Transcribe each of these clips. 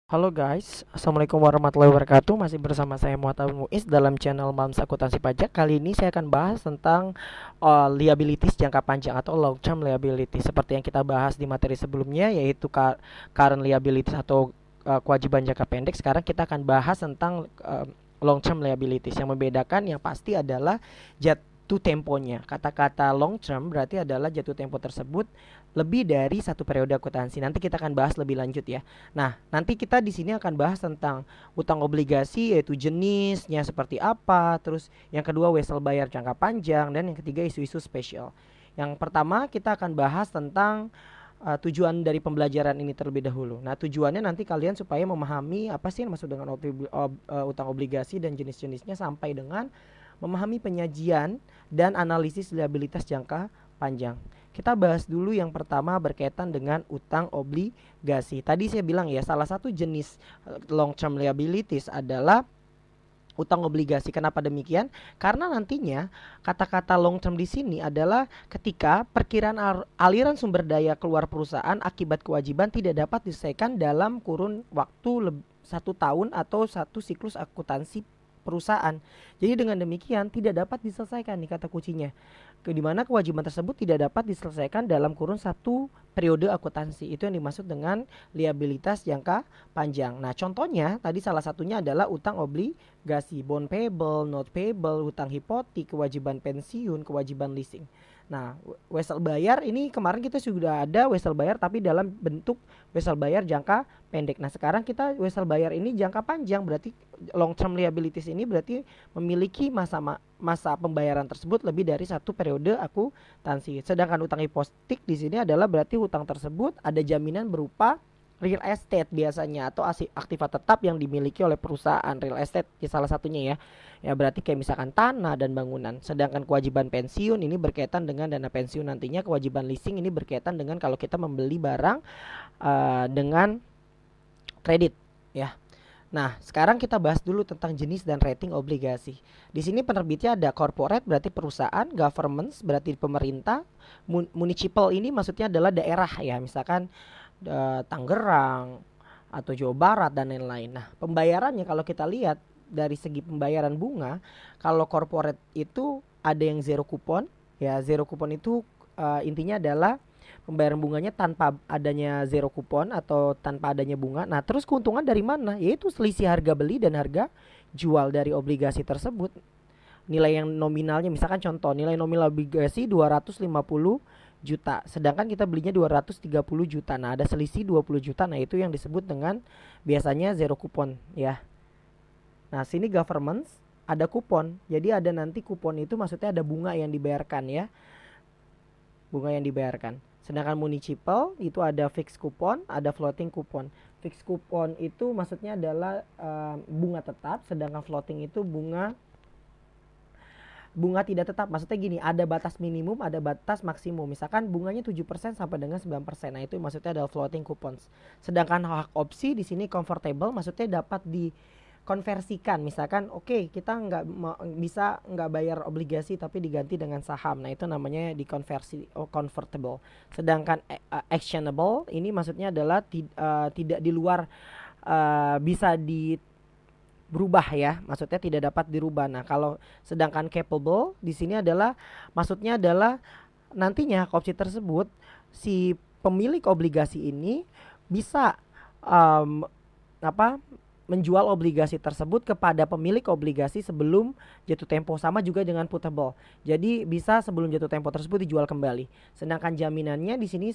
Halo guys, Assalamualaikum warahmatullahi wabarakatuh. Masih bersama saya Muhammad Muiz dalam channel Mams Akuntansi Pajak. Kali ini saya akan bahas tentang liabilities jangka panjang atau long term liabilities. Seperti yang kita bahas di materi sebelumnya, yaitu current liabilities atau kewajiban jangka pendek. Sekarang kita akan bahas tentang long term liabilities. Yang membedakan yang pasti adalah jatuh temponya. Kata-kata long term berarti adalah jatuh tempo tersebut lebih dari satu periode akuntansi. Nanti kita akan bahas lebih lanjut ya. Nah, nanti kita di sini akan bahas tentang utang obligasi, yaitu jenisnya seperti apa, terus yang kedua wesel bayar jangka panjang, dan yang ketiga isu-isu spesial. Yang pertama kita akan bahas tentang tujuan dari pembelajaran ini terlebih dahulu. Nah, tujuannya nanti kalian supaya memahami apa sih yang maksud dengan utang obligasi dan jenis-jenisnya, sampai dengan memahami penyajian dan analisis liabilitas jangka panjang. Kita bahas dulu yang pertama berkaitan dengan utang obligasi. Tadi saya bilang ya, salah satu jenis long term liabilities adalah utang obligasi. Kenapa demikian? Karena nantinya kata-kata long term di sini adalah ketika perkiraan aliran sumber daya keluar perusahaan akibat kewajiban tidak dapat diselesaikan dalam kurun waktu 1 tahun atau satu siklus akuntansi perusahaan. Jadi dengan demikian tidak dapat diselesaikan nih kata kuncinya. Di mana kewajiban tersebut tidak dapat diselesaikan dalam kurun satu periode akuntansi. Itu yang dimaksud dengan liabilitas jangka panjang. Nah, contohnya tadi salah satunya adalah utang obligasi, bond payable, note payable, utang hipotek, kewajiban pensiun, kewajiban leasing. Nah, wesel bayar ini kemarin kita sudah ada wesel bayar tapi dalam bentuk wesel bayar jangka pendek. Nah, sekarang kita wesel bayar ini jangka panjang, berarti long term liabilities ini berarti memiliki masa pembayaran tersebut lebih dari satu periode akuntansi. Sedangkan utang hipotek di sini adalah berarti utang tersebut ada jaminan berupa real estate biasanya, atau aktiva tetap yang dimiliki oleh perusahaan. Real estate ya salah satunya ya. Ya berarti kayak misalkan tanah dan bangunan. Sedangkan kewajiban pensiun ini berkaitan dengan dana pensiun nantinya. Kewajiban leasing ini berkaitan dengan kalau kita membeli barang dengan kredit ya. Nah, sekarang kita bahas dulu tentang jenis dan rating obligasi. Di sini penerbitnya ada corporate berarti perusahaan, government berarti pemerintah, municipal ini maksudnya adalah daerah ya, misalkan Tangerang atau Jawa Barat dan lain-lain. Nah, pembayarannya kalau kita lihat dari segi pembayaran bunga, kalau corporate itu ada yang zero kupon. Ya, zero kupon itu intinya adalah pembayaran bunganya tanpa adanya zero kupon atau tanpa adanya bunga. Nah, terus keuntungan dari mana? Yaitu selisih harga beli dan harga jual dari obligasi tersebut. Nilai yang nominalnya, misalkan contoh nilai nominal obligasi 250 juta, sedangkan kita belinya 230 juta. Nah, ada selisih 20 juta. Nah, itu yang disebut dengan biasanya zero kupon ya. Nah, sini government ada kupon. Jadi ada nanti kupon itu maksudnya ada bunga yang dibayarkan ya. Bunga yang dibayarkan. Sedangkan municipal itu ada fixed kupon, ada floating kupon. Fixed kupon itu maksudnya adalah bunga tetap, sedangkan floating itu bunga tidak tetap. Maksudnya gini, ada batas minimum, ada batas maksimum. Misalkan bunganya 7% sampai dengan 9%. Nah, itu maksudnya adalah floating coupons. Sedangkan hak opsi di sini convertible, maksudnya dapat dikonversikan. Misalkan kita nggak bayar obligasi tapi diganti dengan saham. Nah, itu namanya dikonversi convertible. Sedangkan actionable ini maksudnya adalah tidak di luar bisa berubah ya, maksudnya tidak dapat dirubah. Nah, kalau sedangkan capable di sini adalah maksudnya adalah nantinya hak opsi tersebut si pemilik obligasi ini bisa um, menjual obligasi tersebut kepada pemilik obligasi sebelum jatuh tempo. Sama juga dengan putable. Jadi bisa sebelum jatuh tempo tersebut dijual kembali. Sedangkan jaminannya di sini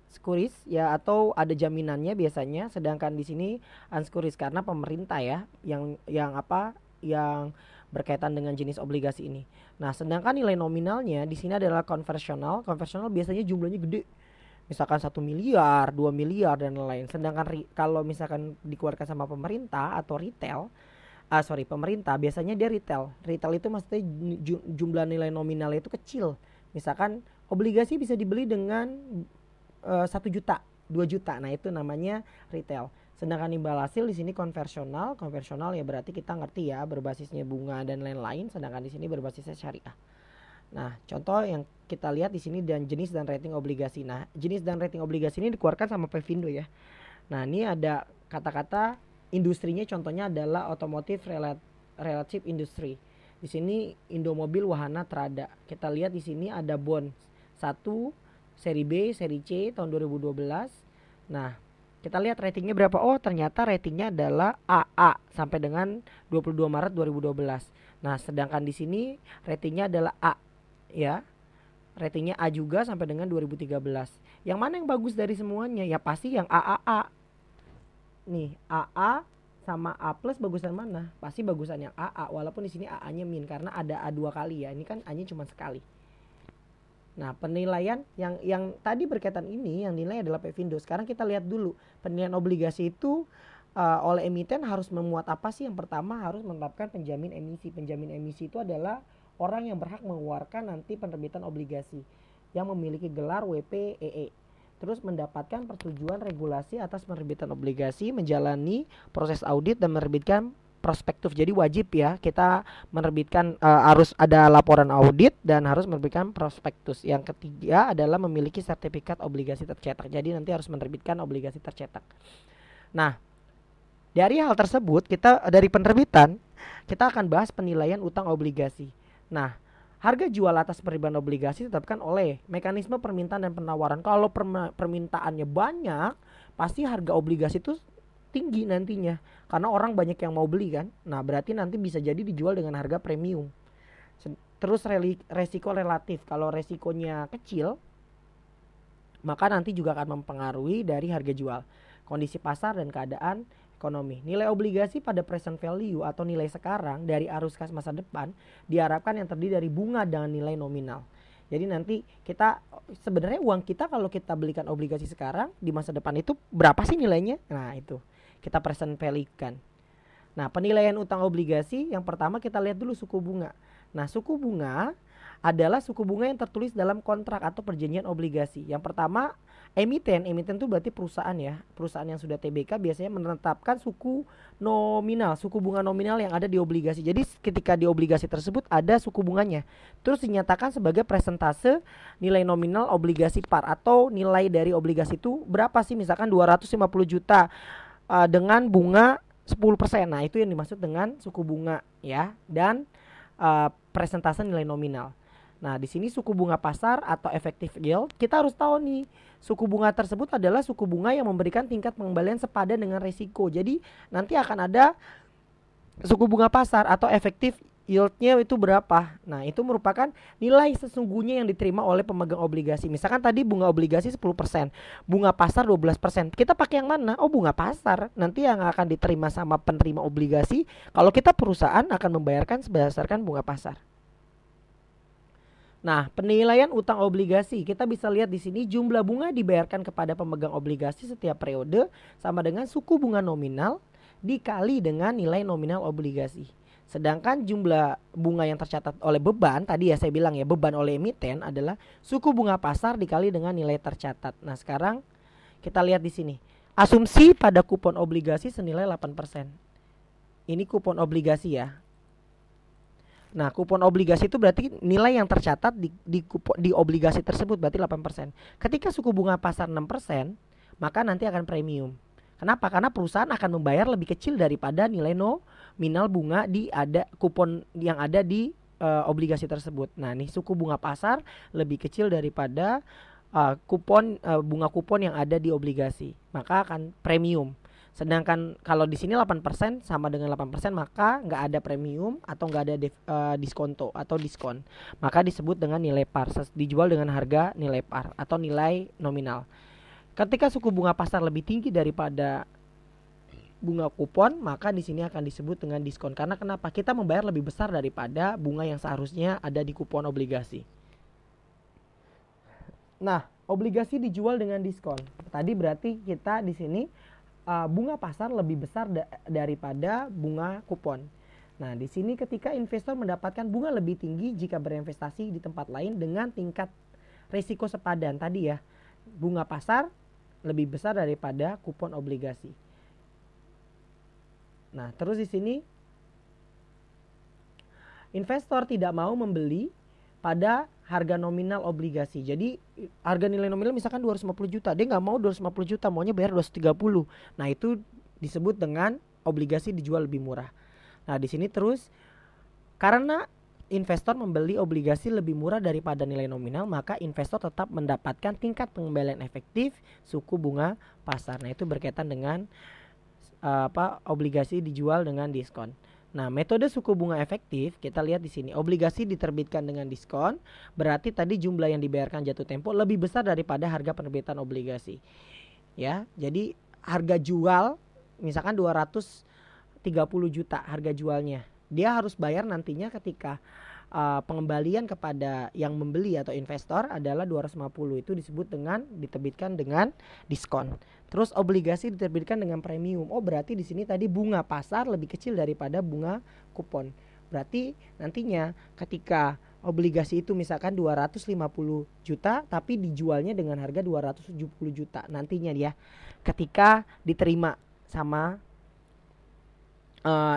skuris ya, atau ada jaminannya biasanya. Sedangkan di sini unskuris karena pemerintah ya yang berkaitan dengan jenis obligasi ini. Nah, sedangkan nilai nominalnya di sini adalah konversional. Konversional biasanya jumlahnya gede. Misalkan 1 miliar, 2 miliar dan lain-lain. Sedangkan kalau misalkan dikeluarkan sama pemerintah atau retail, pemerintah biasanya dia retail. Retail itu maksudnya jumlah nilai nominal itu kecil. Misalkan obligasi bisa dibeli dengan 1 juta, 2 juta. Nah, itu namanya retail. Sedangkan imbal hasil di sini konversional. Konversional ya berarti kita ngerti ya, berbasisnya bunga dan lain-lain. Sedangkan di sini berbasisnya syariah. Nah, contoh yang kita lihat di sini dan jenis dan rating obligasi. Nah, jenis dan rating obligasi ini dikeluarkan sama Pevindo ya. Nah, ini ada kata-kata industrinya contohnya adalah otomotif relative industry. Di sini Indomobil Wahana Trada. Kita lihat di sini ada bond 1 seri B, seri C tahun 2012. Nah, kita lihat ratingnya berapa? Oh, ternyata ratingnya adalah AA sampai dengan 22 Maret 2012. Nah, sedangkan di sini ratingnya adalah A ya. Ratingnya A juga sampai dengan 2013. Yang mana yang bagus dari semuanya? Ya pasti yang AAA. Nih, AA sama A plus bagusan mana? Pasti bagusan yang AA, walaupun di sini AA-nya min karena ada A 2 kali ya. Ini kan A-nya cuma sekali. Nah, penilaian yang tadi berkaitan ini yang nilai adalah Pvindo. Sekarang kita lihat dulu penilaian obligasi itu oleh emiten harus memuat apa sih? Yang pertama harus menetapkan penjamin emisi. Penjamin emisi itu adalah orang yang berhak mengeluarkan nanti penerbitan obligasi yang memiliki gelar WPEE. Terus mendapatkan persetujuan regulasi atas penerbitan obligasi, menjalani proses audit dan menerbitkan prospektus. Jadi wajib ya kita menerbitkan harus ada laporan audit dan harus menerbitkan prospektus. Yang ketiga adalah memiliki sertifikat obligasi tercetak. Jadi nanti harus menerbitkan obligasi tercetak. Nah, dari hal tersebut kita dari penerbitan kita akan bahas penilaian utang obligasi. Nah, harga jual atas penerbitan obligasi ditetapkan oleh mekanisme permintaan dan penawaran. Kalau permintaannya banyak, pasti harga obligasi itu tinggi nantinya karena orang banyak yang mau beli kan. Nah, berarti nanti bisa jadi dijual dengan harga premium. Terus resiko relatif. Kalau resikonya kecil, maka nanti juga akan mempengaruhi dari harga jual, kondisi pasar dan keadaan ekonomi. Nilai obligasi pada present value atau nilai sekarang dari arus kas masa depan diharapkan yang terdiri dari bunga dengan nilai nominal. Jadi nanti kita sebenarnya uang kita kalau kita belikan obligasi sekarang di masa depan itu berapa sih nilainya? Nah, itu kita present value kan. Nah, penilaian utang obligasi yang pertama kita lihat dulu suku bunga. Nah, suku bunga adalah suku bunga yang tertulis dalam kontrak atau perjanjian obligasi. Yang pertama emiten itu berarti perusahaan ya. Perusahaan yang sudah TBK biasanya menetapkan suku nominal, suku bunga nominal yang ada di obligasi. Jadi ketika di obligasi tersebut ada suku bunganya. Terus dinyatakan sebagai persentase nilai nominal obligasi par atau nilai dari obligasi itu berapa sih? Misalkan 250 juta dengan bunga 10%. Nah, itu yang dimaksud dengan suku bunga ya. Dan persentase nilai nominal. Nah, di sini suku bunga pasar atau effective yield, kita harus tahu nih, suku bunga tersebut adalah suku bunga yang memberikan tingkat pengembalian sepadan dengan risiko. Jadi, nanti akan ada suku bunga pasar atau effective yield-nya itu berapa. Nah, itu merupakan nilai sesungguhnya yang diterima oleh pemegang obligasi. Misalkan tadi bunga obligasi 10%, bunga pasar 12%. Kita pakai yang mana? Oh, bunga pasar. Nanti yang akan diterima sama penerima obligasi, kalau kita perusahaan akan membayarkan berdasarkan bunga pasar. Nah, penilaian utang obligasi kita bisa lihat di sini jumlah bunga dibayarkan kepada pemegang obligasi setiap periode sama dengan suku bunga nominal dikali dengan nilai nominal obligasi. Sedangkan jumlah bunga yang tercatat oleh beban tadi ya saya bilang ya beban oleh emiten adalah suku bunga pasar dikali dengan nilai tercatat. Nah, sekarang kita lihat di sini. Asumsi pada kupon obligasi senilai 8%. Ini kupon obligasi ya. Nah, kupon obligasi itu berarti nilai yang tercatat di obligasi tersebut berarti 8%. Ketika suku bunga pasar 6%, maka nanti akan premium. Kenapa? Karena perusahaan akan membayar lebih kecil daripada nilai nominal bunga kupon yang ada di obligasi tersebut. Nah, nih suku bunga pasar lebih kecil daripada bunga kupon yang ada di obligasi, maka akan premium. Sedangkan kalau di sini 8% sama dengan 8%, maka nggak ada premium atau nggak ada diskonto atau diskon. Maka disebut dengan nilai par, dijual dengan harga nilai par atau nilai nominal. Ketika suku bunga pasar lebih tinggi daripada bunga kupon, maka di sini akan disebut dengan diskon. Karena kenapa? Kita membayar lebih besar daripada bunga yang seharusnya ada di kupon obligasi. Nah, obligasi dijual dengan diskon. Tadi berarti kita di sini bunga pasar lebih besar daripada bunga kupon. Nah, di sini ketika investor mendapatkan bunga lebih tinggi jika berinvestasi di tempat lain dengan tingkat risiko sepadan tadi ya. Bunga pasar lebih besar daripada kupon obligasi. Nah, terus di sini investor tidak mau membeli pada harga nominal obligasi. Jadi harga nilai nominal misalkan 250 juta, dia nggak mau 250 juta, maunya bayar 230. Nah, itu disebut dengan obligasi dijual lebih murah. Nah, di sini terus karena investor membeli obligasi lebih murah daripada nilai nominal, maka investor tetap mendapatkan tingkat pengembalian efektif suku bunga pasar. Nah, itu berkaitan dengan obligasi dijual dengan diskon. Nah, metode suku bunga efektif kita lihat di sini. Obligasi diterbitkan dengan diskon, berarti tadi jumlah yang dibayarkan jatuh tempo lebih besar daripada harga penerbitan obligasi. Ya, jadi harga jual misalkan 230 juta harga jualnya. Dia harus bayar nantinya ketika pengembalian kepada yang membeli atau investor adalah 250. Itu disebut dengan diterbitkan dengan diskon. Terus obligasi diterbitkan dengan premium. Oh, berarti di sini tadi bunga pasar lebih kecil daripada bunga kupon. Berarti nantinya ketika obligasi itu misalkan 250 juta tapi dijualnya dengan harga 270 juta nantinya dia ketika diterima sama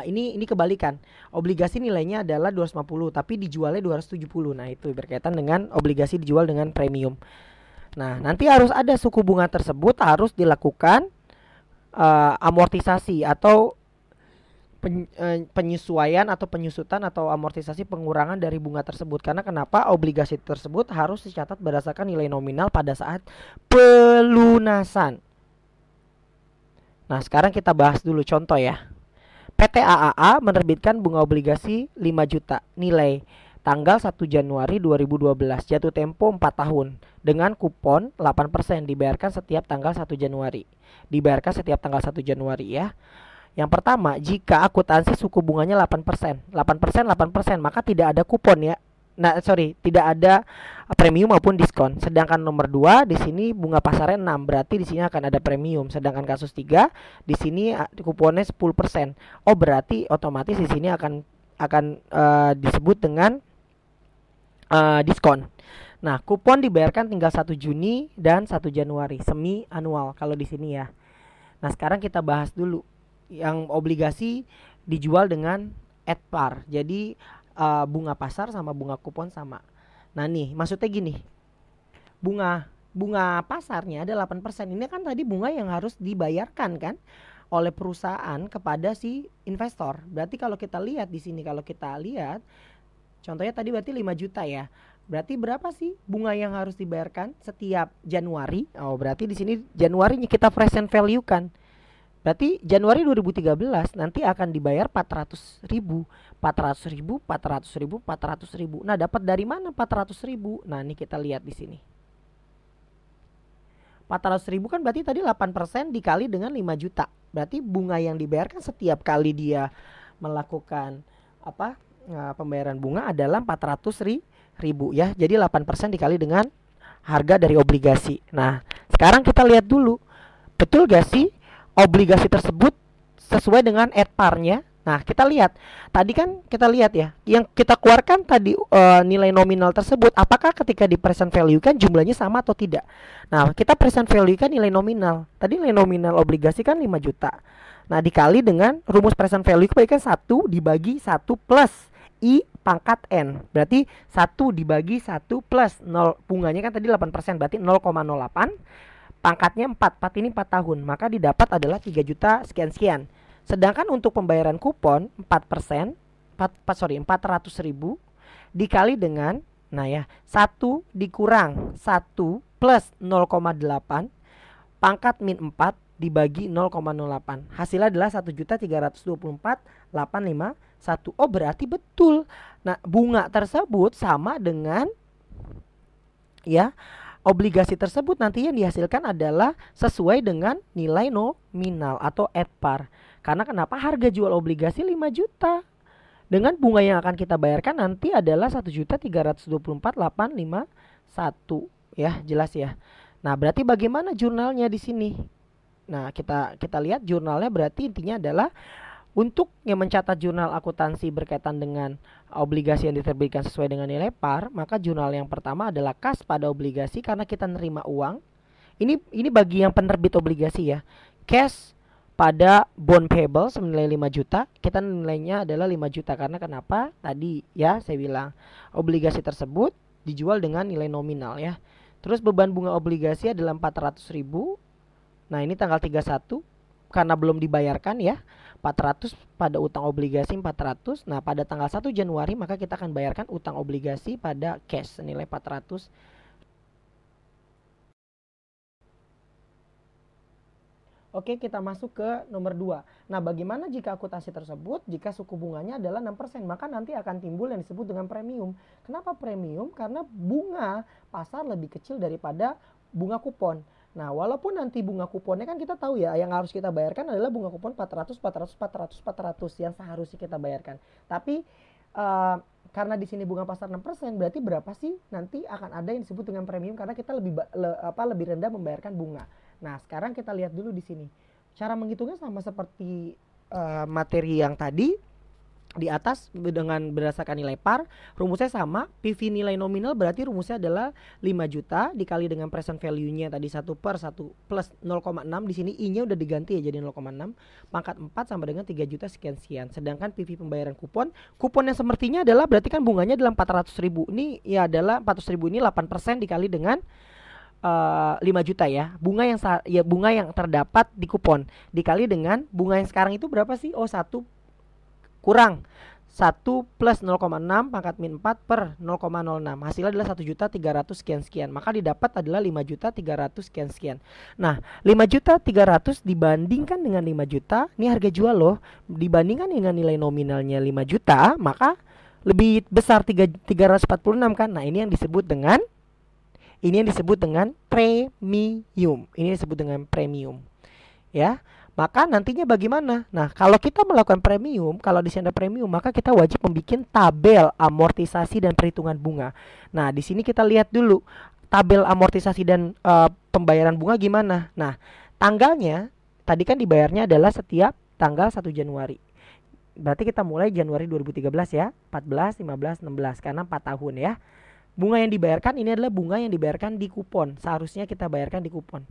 ini kebalikan. Obligasi nilainya adalah 250 tapi dijualnya 270. Nah, itu berkaitan dengan obligasi dijual dengan premium. Nah, nanti harus ada suku bunga tersebut harus dilakukan amortisasi atau penyesuaian atau penyusutan atau amortisasi pengurangan dari bunga tersebut. Karena kenapa? Obligasi tersebut harus dicatat berdasarkan nilai nominal pada saat pelunasan. Nah, sekarang kita bahas dulu contoh ya. PT AAA menerbitkan bunga obligasi 5 juta nilai tanggal 1 Januari 2012, jatuh tempo 4 tahun dengan kupon 8% dibayarkan setiap tanggal 1 Januari. Dibayarkan setiap tanggal 1 Januari ya. Yang pertama, jika akuntansi suku bunganya 8%, maka tidak ada kupon ya. Nah, tidak ada premium maupun diskon. Sedangkan nomor 2 di sini bunga pasarnya 6, berarti di sini akan ada premium. Sedangkan kasus 3 di sini kuponnya 10%. Oh, berarti otomatis di sini akan disebut dengan diskon. Nah, kupon dibayarkan tinggal 1 Juni dan 1 Januari, semi anual kalau di sini ya. Nah, sekarang kita bahas dulu yang obligasi dijual dengan at par. Jadi bunga pasar sama bunga kupon sama. Nah, nih maksudnya gini. Bunga pasarnya ada 8%. Ini kan tadi bunga yang harus dibayarkan kan oleh perusahaan kepada si investor. Berarti kalau kita lihat di sini, contohnya tadi berarti 5 juta ya. Berarti berapa sih bunga yang harus dibayarkan setiap Januari? Oh, berarti di sini Januarinya kita present value kan. Berarti Januari 2013 nanti akan dibayar 400 ribu. Nah, dapat dari mana 400 ribu? Nah, ini kita lihat di sini. 400 ribu kan berarti tadi 8% dikali dengan 5 juta. Berarti bunga yang dibayarkan setiap kali dia melakukan pembayaran bunga adalah 400 ribu ya. Jadi 8% dikali dengan harga dari obligasi. Nah, sekarang kita lihat dulu. Betul gak sih obligasi tersebut sesuai dengan at par-nya? Nah, kita lihat. Tadi kan kita lihat ya, yang kita keluarkan tadi nilai nominal tersebut, apakah ketika di present value kan jumlahnya sama atau tidak? Nah, kita present value kan nilai nominal. Tadi nilai nominal obligasi kan 5 juta. Nah, dikali dengan rumus present value kebalikan 1 dibagi 1 plus I pangkat N. Berarti 1 dibagi 1 plus 0. Bunganya kan tadi 8%, berarti 0,08. Pangkatnya 4 ini 4 tahun, maka didapat adalah 3 juta sekian-sekian. Sedangkan untuk pembayaran kupon 4%, 400 ribu dikali dengan, nah ya, 1 dikurang 1 plus 0,8 pangkat min 4 dibagi 0,08. Hasilnya adalah 1.324.851. Oh, berarti betul. Nah, bunga tersebut sama dengan ya, obligasi tersebut nantinya dihasilkan adalah sesuai dengan nilai nominal atau at par. Karena kenapa? Harga jual obligasi 5 juta. Dengan bunga yang akan kita bayarkan nanti adalah 1.324.851. Ya, jelas ya. Nah, berarti bagaimana jurnalnya di sini? Nah, kita lihat jurnalnya berarti intinya adalah untuk yang mencatat jurnal akuntansi berkaitan dengan obligasi yang diterbitkan sesuai dengan nilai par, maka jurnal yang pertama adalah kas pada obligasi karena kita nerima uang. Ini bagi yang penerbit obligasi ya. Cash pada bond payable senilai 5 juta, kita nilainya adalah 5 juta karena kenapa? Tadi ya saya bilang obligasi tersebut dijual dengan nilai nominal ya. Terus beban bunga obligasi adalah 400 ribu. Nah, ini tanggal 31 karena belum dibayarkan ya. 400 pada utang obligasi 400. Nah, pada tanggal 1 Januari maka kita akan bayarkan utang obligasi pada cash senilai 400. Oke, kita masuk ke nomor 2. Nah, bagaimana jika akuntansi tersebut, jika suku bunganya adalah 6%, maka nanti akan timbul yang disebut dengan premium. Kenapa premium? Karena bunga pasar lebih kecil daripada bunga kupon. Nah, walaupun nanti bunga kuponnya kan kita tahu ya, yang harus kita bayarkan adalah bunga kupon 400 yang seharusnya kita bayarkan. Tapi karena di sini bunga pasar 6%, berarti berapa sih nanti akan ada yang disebut dengan premium karena kita lebih rendah membayarkan bunga. Nah, sekarang kita lihat dulu di sini. Cara menghitungnya sama seperti materi yang tadi. Di atas dengan berdasarkan nilai par, rumusnya sama. PV nilai nominal berarti rumusnya adalah 5 juta dikali dengan present value-nya tadi 1 per 1 plus 0,6. Di sini I-nya udah diganti ya jadi 0,6. Pangkat 4 sama dengan 3 juta sekian-sekian. Sedangkan PV pembayaran kupon yang sepertinya adalah berarti kan bunganya adalah 400.000. Ini ya adalah 400.000 ini 8% dikali dengan 5 juta ya. Bunga yang terdapat di kupon dikali dengan bunga yang sekarang itu berapa sih? Oh, 1 kurang 1 plus 0,6 pangkat min 4 per 0,06. Hasilnya adalah 1.300.000 sekian-sekian. Maka didapat adalah 5.300.000 sekian-sekian. Nah, 5.300.000 dibandingkan dengan 5 juta, ini harga jual loh. Dibandingkan dengan nilai nominalnya 5 juta, maka lebih besar 346 kan. Nah, ini yang disebut dengan premium. Ini disebut dengan premium. Ya. Maka nantinya bagaimana? Nah, kalau kita melakukan premium, kalau di sini ada premium, maka kita wajib membuat tabel amortisasi dan perhitungan bunga. Nah, di sini kita lihat dulu tabel amortisasi dan pembayaran bunga gimana. Nah, tanggalnya tadi kan dibayarnya adalah setiap tanggal 1 Januari. Berarti kita mulai Januari 2013 ya, 14, 15, 16 karena 4 tahun ya. Bunga yang dibayarkan ini adalah bunga yang dibayarkan di kupon. Seharusnya kita bayarkan di kupon.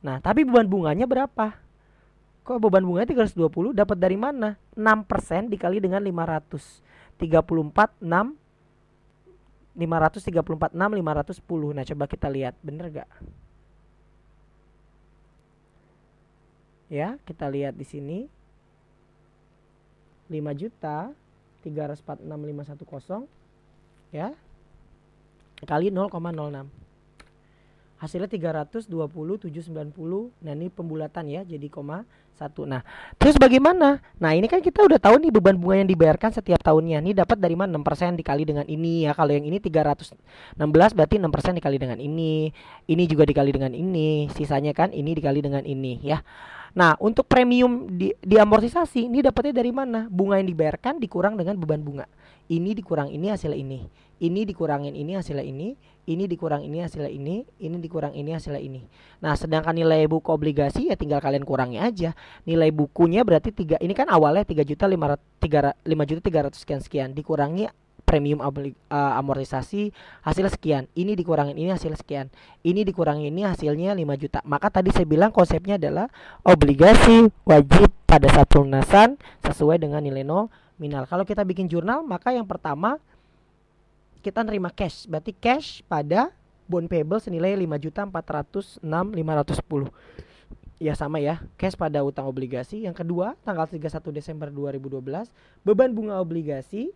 Nah, tapi beban bunganya berapa? Kok beban bunganya 320 dapat dari mana? 6% dikali dengan 534,6 510. Nah, coba kita lihat, bener gak? Ya, kita lihat di sini. 5.346.510 ya. Kali 0,06. Hasilnya 320.790. Nah, ini pembulatan ya, jadi 1. Nah, terus bagaimana? Nah, ini kan kita udah tahu nih beban bunga yang dibayarkan setiap tahunnya. Ini dapat dari mana? 6% dikali dengan ini ya. Kalau yang ini 316 berarti 6% dikali dengan ini. Ini juga dikali dengan ini. Sisanya kan ini dikali dengan ini ya. Nah, untuk premium di amortisasi ini dapatnya dari mana? Bunga yang dibayarkan dikurang dengan beban bunga. Ini dikurang ini hasilnya ini. Ini dikurangin ini hasilnya ini dikurang ini hasilnya ini dikurang ini hasilnya ini. Nah, sedangkan nilai buku obligasi ya tinggal kalian kurangi aja. Nilai bukunya berarti 3, ini kan awalnya 5.300 sekian dikurangi premium amortisasi hasilnya sekian. Ini dikurangin ini hasilnya sekian. Ini dikurangi ini hasilnya 5 juta. Maka tadi saya bilang konsepnya adalah obligasi wajib pada saat pelunasan sesuai dengan nilai nominal. Kalau kita bikin jurnal, maka yang pertama kita nerima cash, berarti cash pada bond payable senilai 5.406.510. Ya sama ya, cash pada utang obligasi. Yang kedua, tanggal 31 Desember 2012, beban bunga obligasi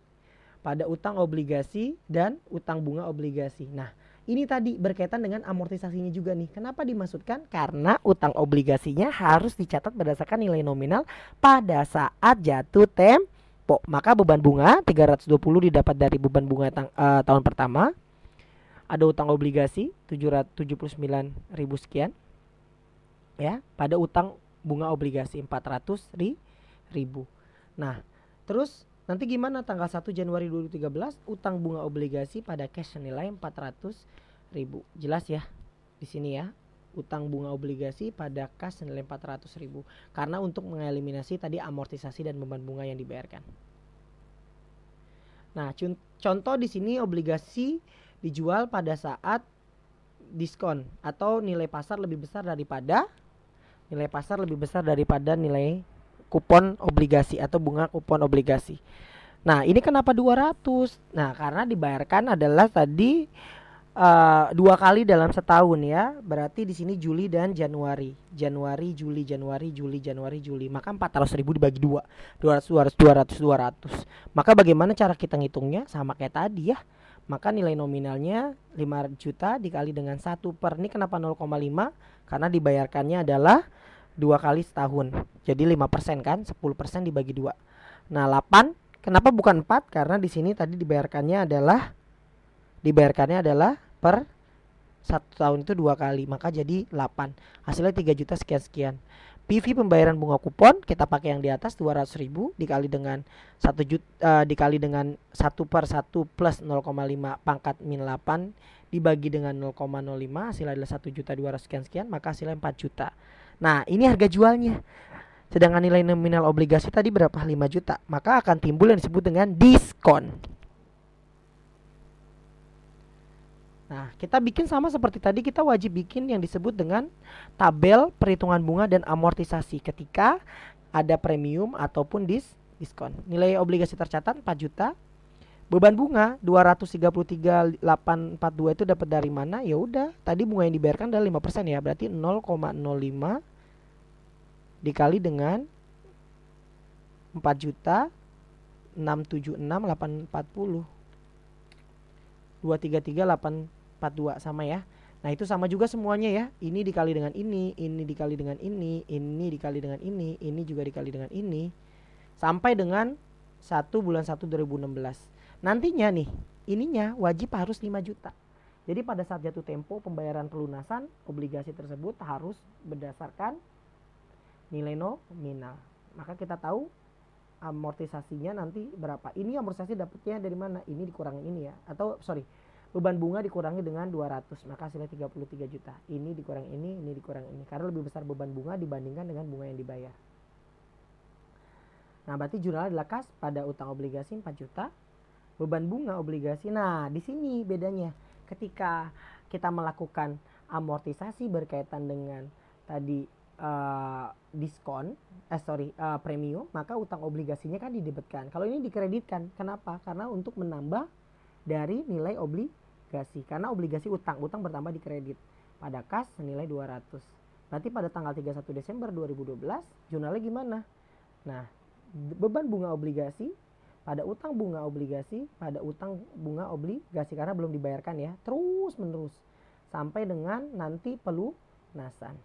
pada utang obligasi dan utang bunga obligasi. Nah, ini tadi berkaitan dengan amortisasinya juga nih. Kenapa dimaksudkan? Karena utang obligasinya harus dicatat berdasarkan nilai nominal pada saat jatuh tempo. Maka beban bunga 320 didapat dari beban bunga tahun pertama. Ada utang obligasi 779.000 sekian. Ya, pada utang bunga obligasi 400.000. Nah, terus nanti gimana tanggal 1 Januari 2013 utang bunga obligasi pada cash senilai 400.000. Jelas ya di sini ya. Utang bunga obligasi pada kas senilai 400.000 karena untuk mengeliminasi tadi amortisasi dan beban bunga yang dibayarkan. Nah, contoh di sini obligasi dijual pada saat diskon atau nilai pasar lebih besar daripada nilai kupon obligasi atau bunga kupon obligasi. Nah, ini kenapa 200? Nah, karena dibayarkan adalah tadi dua kali dalam setahun ya. Berarti di sini Juli dan Januari. Januari, Juli, Januari, Juli, Januari, Juli. Maka 400.000 dibagi 2. 200, 200, 200, 200. Maka bagaimana cara kita ngitungnya? Sama kayak tadi ya. Maka nilai nominalnya 5 juta dikali dengan 1 per. Ini kenapa 0,5? Karena dibayarkannya adalah 2 kali setahun. Jadi 5% kan? 10% dibagi 2. Nah, 8. Kenapa bukan 4? Karena di sini tadi dibayarkannya adalah per 1 tahun itu 2 kali, maka jadi 8. Hasilnya 3 juta sekian-sekian. PV pembayaran bunga kupon kita pakai yang di atas 200.000 dikali dengan 1 juta dikali dengan 1 per 1 plus 0,5 pangkat min 8 dibagi dengan 0,05, hasilnya adalah 1 juta 200 sekian-sekian, maka hasilnya 4 juta. Nah, ini harga jualnya. Sedangkan nilai nominal obligasi tadi berapa? 5 juta. Maka akan timbul yang disebut dengan diskon. Nah, kita bikin sama seperti tadi, kita wajib bikin yang disebut dengan tabel perhitungan bunga dan amortisasi ketika ada premium ataupun diskon. Nilai obligasi tercatat 4 juta. Beban bunga 233.842 itu dapat dari mana? Ya udah, tadi bunga yang dibayarkan adalah 5% ya, berarti 0,05 dikali dengan 4 juta 676.840. 233.842 sama ya. Nah, itu sama juga semuanya ya. Ini dikali dengan ini dikali dengan ini dikali dengan ini juga dikali dengan ini sampai dengan 1 bulan 1 2016. Nantinya nih, ininya wajib harus 5 juta. Jadi pada saat jatuh tempo pembayaran pelunasan obligasi tersebut harus berdasarkan nilai nominal. Maka kita tahu amortisasinya nanti berapa. Ini amortisasi dapatnya dari mana? Ini dikurangin ini ya. Atau beban bunga dikurangi dengan 200, maka hasilnya 33 juta. Ini dikurang ini dikurang ini. Karena lebih besar beban bunga dibandingkan dengan bunga yang dibayar. Nah, berarti jurnalnya adalah kas pada utang obligasi 4 juta. Beban bunga obligasi. Nah, di sini bedanya. Ketika kita melakukan amortisasi berkaitan dengan tadi diskon, premium, maka utang obligasinya kan didebitkan. Kalau ini dikreditkan, kenapa? Karena untuk menambah dari nilai obligasi. Karena obligasi utang bertambah di kredit. Pada kas senilai 200. Berarti pada tanggal 31 Desember 2012, jurnalnya gimana? Nah, beban bunga obligasi pada utang bunga obligasi karena belum dibayarkan ya, terus menerus sampai dengan nanti pelunasan.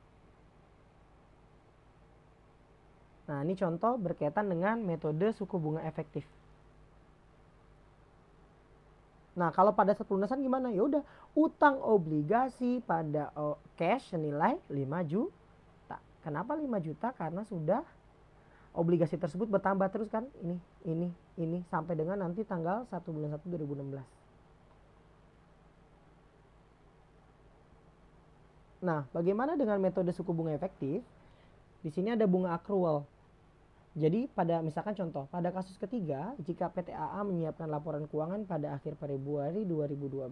Nah, ini contoh berkaitan dengan metode suku bunga efektif. Nah, kalau pada saat pelunasan gimana? Ya udah, utang obligasi pada cash senilai 5 juta. Kenapa 5 juta? Karena sudah obligasi tersebut bertambah terus kan? Ini sampai dengan nanti tanggal 1 bulan 1 2016. Nah, bagaimana dengan metode suku bunga efektif? Di sini ada bunga accrual. Jadi misalkan contoh, pada kasus ketiga, jika PTAA menyiapkan laporan keuangan pada akhir Februari 2012,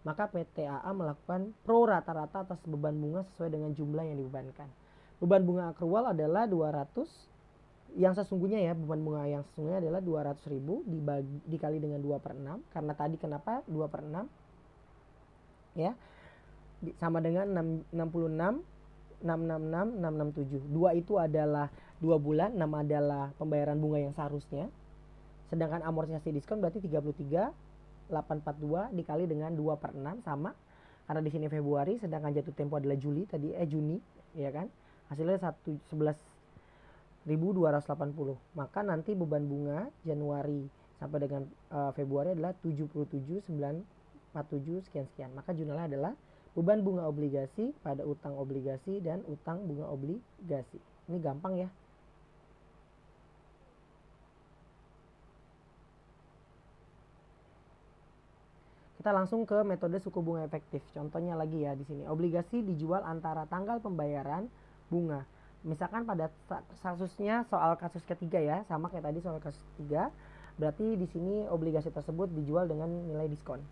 maka PTAA melakukan pro rata-rata atas beban bunga sesuai dengan jumlah yang dibebankan. Beban bunga accrual adalah 200, yang sesungguhnya ya, beban bunga yang sesungguhnya adalah 200.000 dikali dengan 2 per 6, karena tadi kenapa 2 per 6? Ya, sama dengan 66, 666, 667. 2 itu adalah 2 bulan, 6 adalah pembayaran bunga yang seharusnya. Sedangkan amortisasi diskon berarti 33.842 dikali dengan 2 per 6 sama. Karena di sini Februari, sedangkan jatuh tempo adalah Juni, ya kan? Hasilnya 11.280. Maka nanti beban bunga Januari sampai dengan Februari adalah 77.947 sekian. Maka jurnalnya adalah beban bunga obligasi pada utang obligasi dan utang bunga obligasi. Ini gampang ya. Kita langsung ke metode suku bunga efektif. Contohnya lagi ya di sini. Obligasi dijual antara tanggal pembayaran bunga. Misalkan pada kasusnya soal kasus ketiga ya, sama kayak tadi soal kasus ketiga. Berarti di sini obligasi tersebut dijual dengan nilai diskon.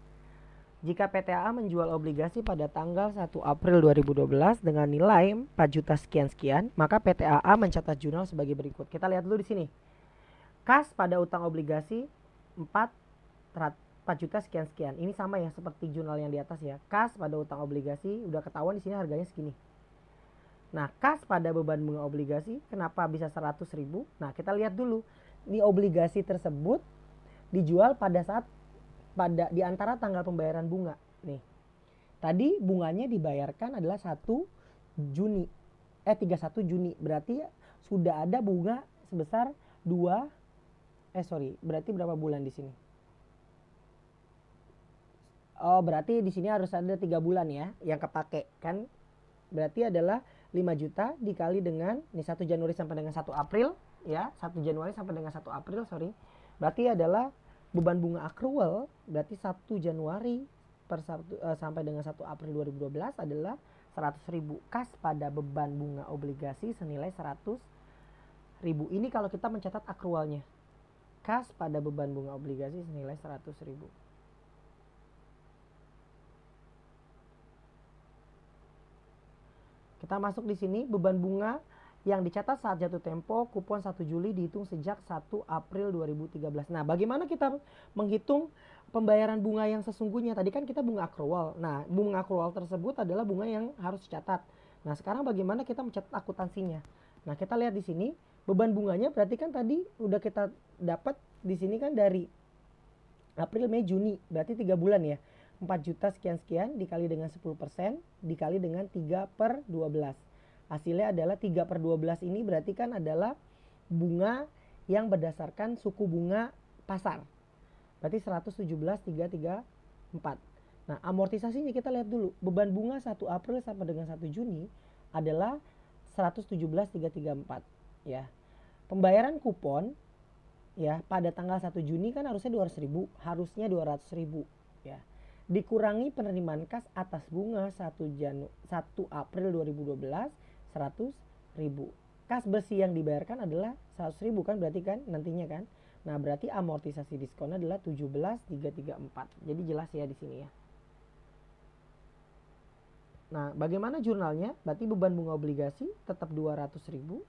Jika PTAA menjual obligasi pada tanggal 1 April 2012 dengan nilai 4 juta sekian-sekian, maka PTAA mencatat jurnal sebagai berikut. Kita lihat dulu di sini. Kas pada utang obligasi 4 juta sekian-sekian. Ini sama ya seperti jurnal yang di atas ya. Kas pada utang obligasi udah ketahuan di sini harganya segini. Nah, kas pada beban bunga obligasi kenapa bisa 100.000? Nah, kita lihat dulu. Di obligasi tersebut dijual pada saat di antara tanggal pembayaran bunga. Nih. Tadi bunganya dibayarkan adalah 31 Juni. Berarti sudah ada bunga sebesar berarti berapa bulan di sini? Oh, berarti di sini harus ada 3 bulan ya yang kepake kan? Berarti adalah 5 juta dikali dengan ini 1 Januari sampai dengan 1 April ya, 1 Januari sampai dengan 1 April, Berarti adalah beban bunga accrual, berarti 1 Januari sampai dengan 1 April 2012 adalah 100.000. Kas pada beban bunga obligasi senilai 100.000. Ini kalau kita mencatat accrualnya. Kas pada beban bunga obligasi senilai 100.000. Kita masuk di sini beban bunga yang dicatat saat jatuh tempo kupon 1 Juli dihitung sejak 1 April 2013. Nah, bagaimana kita menghitung pembayaran bunga yang sesungguhnya? Tadi kan kita bunga accrual. Nah, bunga accrual tersebut adalah bunga yang harus dicatat. Nah, sekarang bagaimana kita mencatat akuntansinya? Nah, kita lihat di sini beban bunganya berarti kan tadi udah kita dapat di sini kan dari April, Mei, Juni. Berarti 3 bulan ya. 4 juta sekian-sekian dikali dengan 10% dikali dengan 3/12. Hasilnya adalah 3/12 ini berarti kan adalah bunga yang berdasarkan suku bunga pasar. Berarti 117.334. Nah, amortisasinya kita lihat dulu. Beban bunga 1 April sampai dengan 1 Juni adalah 117.334 ya. Pembayaran kupon ya pada tanggal 1 Juni kan harusnya 200.000, harusnya 200.000 ya. Dikurangi penerimaan kas atas bunga 1 April 2012 100.000. Kas bersih yang dibayarkan adalah 100.000 kan berarti kan nantinya kan. Nah, berarti amortisasi diskon adalah 17.334. Jadi jelas ya di sini ya. Nah, bagaimana jurnalnya? Berarti beban bunga obligasi tetap 200.000.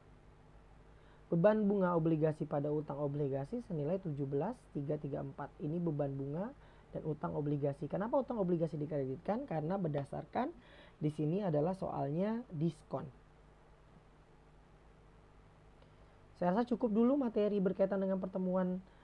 Beban bunga obligasi pada utang obligasi senilai 17.334. Ini beban bunga dan utang obligasi. Kenapa utang obligasi dikreditkan? Karena berdasarkan di sini adalah soalnya diskon. Saya rasa cukup dulu materi berkaitan dengan pertemuan